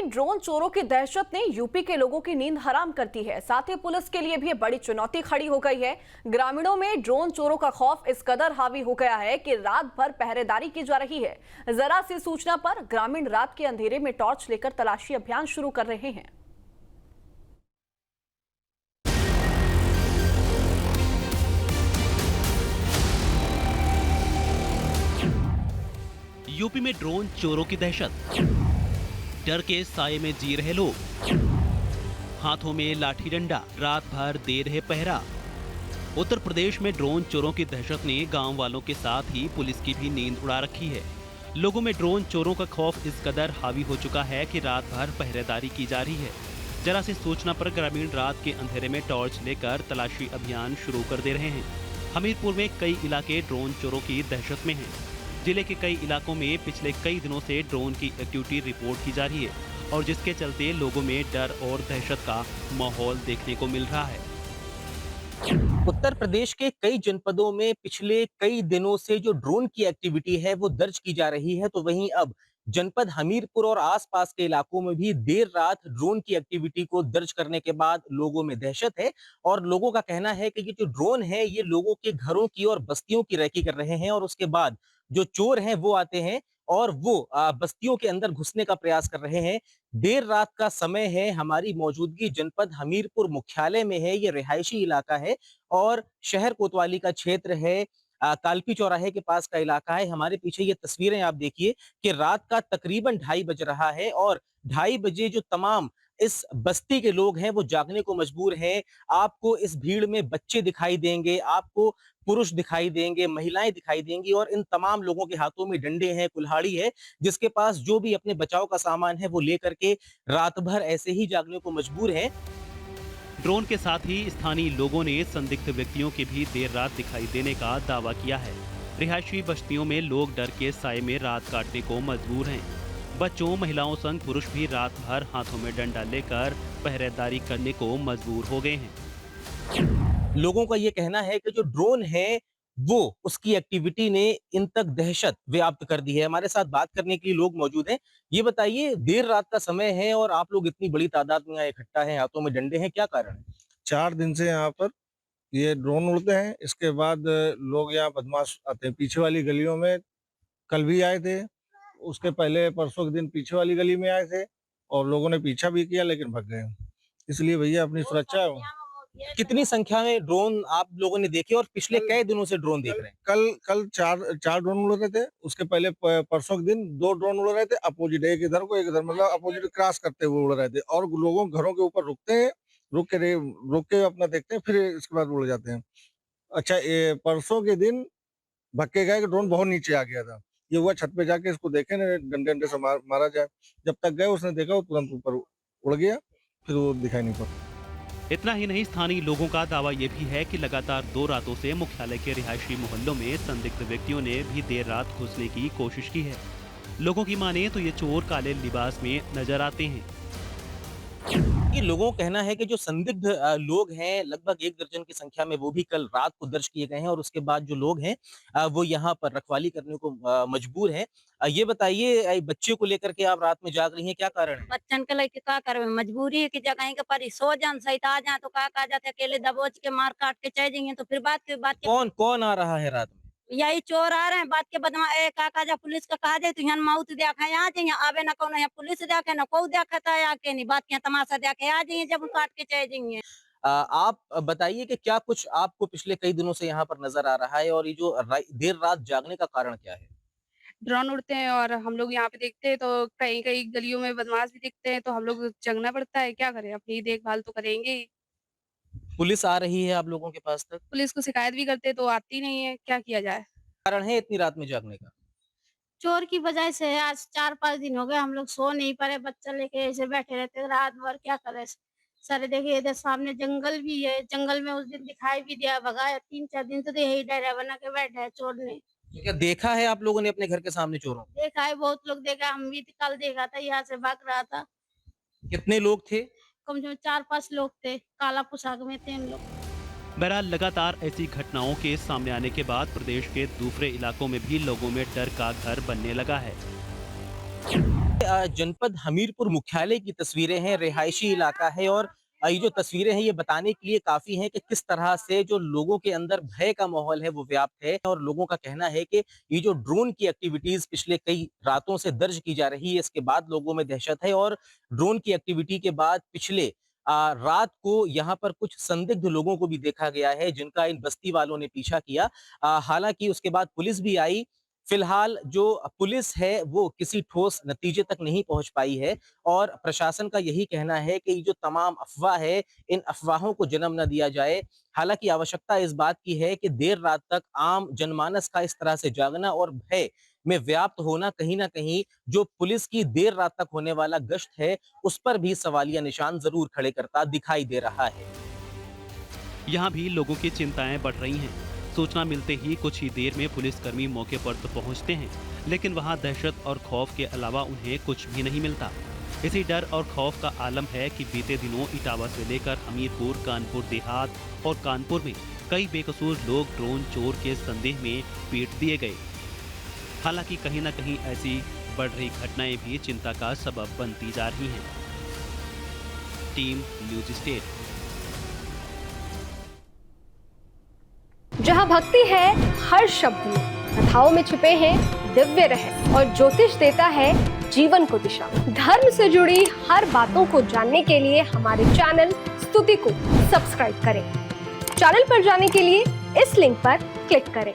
Drone चोरों की दहशत ने यूपी के लोगों की नींद हराम कर दी है। साथ ही पुलिस के लिए भी बड़ी चुनौती खड़ी हो गई है। ग्रामीणों में ड्रोन चोरों का खौफ इस कदर हावी हो गया है कि रात भर पहरेदारी की जा रही है। जरा सी सूचना पर ग्रामीण रात के अंधेरे में टॉर्च लेकर तलाशी अभियान शुरू कर रहे हैं। यूपी में ड्रोन चोरों की दहशत, डर के साए में जी रहे लोग, हाथों में लाठी डंडा, रात भर दे रहे पहरा। उत्तर प्रदेश में ड्रोन चोरों की दहशत ने गांव वालों के साथ ही पुलिस की भी नींद उड़ा रखी है। लोगों में ड्रोन चोरों का खौफ इस कदर हावी हो चुका है कि रात भर पहरेदारी की जा रही है। जरा सी सूचना पर ग्रामीण रात के अंधेरे में टॉर्च लेकर तलाशी अभियान शुरू कर दे रहे हैं। हमीरपुर में कई इलाके ड्रोन चोरों की दहशत में हैं। जिले के कई इलाकों में पिछले कई दिनों से ड्रोन की एक्टिविटी रिपोर्ट की जा रही है और जिसके चलते लोगों में डर और दहशत का माहौल देखने को मिल रहा है। उत्तर प्रदेश के कई जनपदों में पिछले कई दिनों से जो ड्रोन की एक्टिविटी है वो दर्ज की जा रही है, तो वहीं अब जनपद हमीरपुर और आसपास के इलाकों में भी देर रात ड्रोन की एक्टिविटी को दर्ज करने के बाद लोगों में दहशत है। और लोगों का कहना है कि ये जो ड्रोन है ये लोगों के घरों की और बस्तियों की रैकी कर रहे हैं और उसके बाद जो चोर हैं वो आते हैं और वो बस्तियों के अंदर घुसने का प्रयास कर रहे हैं। देर रात का समय है, हमारी मौजूदगी जनपद हमीरपुर मुख्यालय में है। ये रिहायशी इलाका है और शहर कोतवाली का क्षेत्र है। कालपी चौराहे के पास का इलाका है। हमारे पीछे ये तस्वीरें आप देखिए कि रात का तकरीबन 2:30 बज रहा है और 2:30 बजे जो तमाम इस बस्ती के लोग हैं वो जागने को मजबूर हैं। आपको इस भीड़ में बच्चे दिखाई देंगे, आपको पुरुष दिखाई देंगे, महिलाएं दिखाई देंगी और इन तमाम लोगों के हाथों में डंडे हैं, कुल्हाड़ी है, जिसके पास जो भी अपने बचाव का सामान है वो लेकर के रात भर ऐसे ही जागने को मजबूर हैं। ड्रोन के साथ ही स्थानीय लोगों ने संदिग्ध व्यक्तियों के भी देर रात दिखाई देने का दावा किया है। रिहायशी बस्तियों में लोग डर के साए में रात काटने को मजबूर हैं। बच्चों, महिलाओं संग पुरुष भी रात भर हाथों में डंडा लेकर पहरेदारी करने को मजबूर हो गए हैं। लोगों का ये कहना है कि जो ड्रोन है वो उसकी एक्टिविटी ने इन तक दहशत व्याप्त कर दी है। हमारे साथ बात करने के लिए लोग मौजूद हैं। ये बताइए, देर रात का समय है और आप लोग इतनी बड़ी तादाद में यहाँ इकट्ठा हैं, हाथों में डंडे हैं, क्या कारण है? 4 दिन से यहाँ पर ये ड्रोन उड़ते हैं। इसके बाद लोग यहाँ बदमाश आते हैं। पीछे वाली गलियों में कल भी आए थे, उसके पहले परसों के दिन पीछे वाली गली में आए थे और लोगों ने पीछा भी किया लेकिन भग गए। इसलिए भैया अपनी सुरक्षा। कितनी संख्या में ड्रोन आप लोगों ने देखे और पिछले कई दिनों से ड्रोन देख रहे हैं? कल चार ड्रोन उड़ रहे थे। उसके पहले परसों के दिन 2 ड्रोन उड़ रहे थे अपोजिट, एक इधर को एक इधर, मतलब अपोजिट क्रॉस करते हुए उड़ रहे थे और लोगों घरों के ऊपर रुकते हैं, रुक के अपना देखते हैं, फिर इसके बाद उड़ जाते हैं। अच्छा, ये परसों के दिन भक्के गए कि ड्रोन बहुत नीचे आ गया था। ये हुआ छत पे जाके इसको देखे ना, डंडे डंडे से मारा जाए। जब तक गए उसने देखा वो तुरंत ऊपर उड़ गया, फिर वो दिखाई नहीं पड़ा। इतना ही नहीं, स्थानीय लोगों का दावा यह भी है कि लगातार 2 रातों से मुख्यालय के रिहायशी मोहल्लों में संदिग्ध व्यक्तियों ने भी देर रात घुसने की कोशिश की है। लोगों की माने तो ये चोर काले लिबास में नजर आते हैं। ये लोगों का कहना है कि जो संदिग्ध लोग हैं लगभग 1 दर्जन की संख्या में, वो भी कल रात को दर्ज किए गए हैं और उसके बाद जो लोग हैं वो यहाँ पर रखवाली करने को मजबूर हैं। ये बताइए, बच्चे को लेकर के आप रात में जाग रही हैं, क्या कारण है? बच्चन के लेके का करबे, मजबूरी है कि जगह के पर सो जान सहित आ जाए तो का जाते अकेले दबोच के मार काट के चले जाएंगे तो फिर बात के कौन कौन आ रहा है रात में? यही चोर आ रहे हैं। बात के बदमा ए का जा पुलिस का कहा जाए तो यहाँ मौत देखा आ जाइए, आवे ना कौन यहाँ पुलिस देखे ना कोई देखता है आके नहीं, बात के तमाशा देखे आ जाइए जब काट के चले जाएंगे। आप बताइए कि क्या कुछ आपको पिछले कई दिनों से यहाँ पर नजर आ रहा है और ये जो देर रात जागने का कारण क्या है? ड्रोन उड़ते हैं और हम लोग यहाँ पे देखते हैं तो कई-कई गलियों में बदमाश भी दिखते हैं, तो हम लोग जगना पड़ता है, क्या करें? अपनी देखभाल तो करेंगे ही। पुलिस आ रही है आप लोगों के पास तक? पुलिस को शिकायत भी करते हैं तो आती नहीं है, क्या किया जाए? कारण है इतनी रात में जागने का? चोर की वजह से आज 4-5 दिन हो गए हम लोग सो नहीं पाए, बच्चा लेके ऐसे बैठे रहते हैं रात भर, क्या करें? सर देखिए इधर सामने जंगल भी है, जंगल में उस दिन दिखाई भी दिया, भगाया 3-4 दिन तो यही डरा बना के बैठा है चोर ने। तो क्या देखा है आप लोगों ने अपने घर के सामने चोरों को? देखा है, बहुत लोग देखा, हम भी कल देखा था, यहाँ से भाग रहा था। कितने लोग थे? कम से कम 4-5 लोग थे, काला पोशाक में थे हम लोग। बहरहाल लगातार ऐसी घटनाओं के सामने आने के बाद प्रदेश के दूसरे इलाकों में भी लोगों में डर का घर बनने लगा है। जनपद हमीरपुर मुख्यालय की तस्वीरें हैं, रिहायशी इलाका है और ये जो तस्वीरें हैं ये बताने के लिए काफी हैं कि किस तरह से जो लोगों के अंदर भय का माहौल है वो व्याप्त है और लोगों का कहना है कि ये जो ड्रोन की एक्टिविटीज पिछले कई रातों से दर्ज की जा रही है, इसके बाद लोगों में दहशत है और ड्रोन की एक्टिविटी के बाद पिछले रात को यहाँ पर कुछ संदिग्ध लोगों को भी देखा गया है जिनका इन बस्ती वालों ने पीछा किया। हालांकि उसके बाद पुलिस भी आई। फिलहाल जो पुलिस है वो किसी ठोस नतीजे तक नहीं पहुंच पाई है और प्रशासन का यही कहना है कि ये जो तमाम अफवाह है इन अफवाहों को जन्म न दिया जाए। हालांकि आवश्यकता इस बात की है कि देर रात तक आम जनमानस का इस तरह से जागना और भय में व्याप्त होना कहीं ना कहीं जो पुलिस की देर रात तक होने वाला गश्त है उस पर भी सवालिया निशान जरूर खड़े करता दिखाई दे रहा है। यहाँ भी लोगों की चिंताएं बढ़ रही हैं। सूचना मिलते ही कुछ ही देर में पुलिसकर्मी मौके पर तो पहुंचते हैं, लेकिन वहां दहशत और खौफ के अलावा उन्हें कुछ भी नहीं मिलता। इसी डर और खौफ का आलम है कि बीते दिनों इटावा से लेकर हमीरपुर, कानपुर देहात और कानपुर में कई बेकसूर लोग ड्रोन चोर के संदेह में पीट दिए गए। हालांकि कहीं न कहीं ऐसी बढ़ रही घटनाएं भी चिंता का सबब बनती जा रही हैं। Team news state. जहाँ भक्ति है हर शब्द में, कथाओं में छुपे हैं दिव्य रहस्य और ज्योतिष देता है जीवन को दिशा। धर्म से जुड़ी हर बातों को जानने के लिए हमारे चैनल स्तुति को सब्सक्राइब करें। चैनल पर जाने के लिए इस लिंक पर क्लिक करें।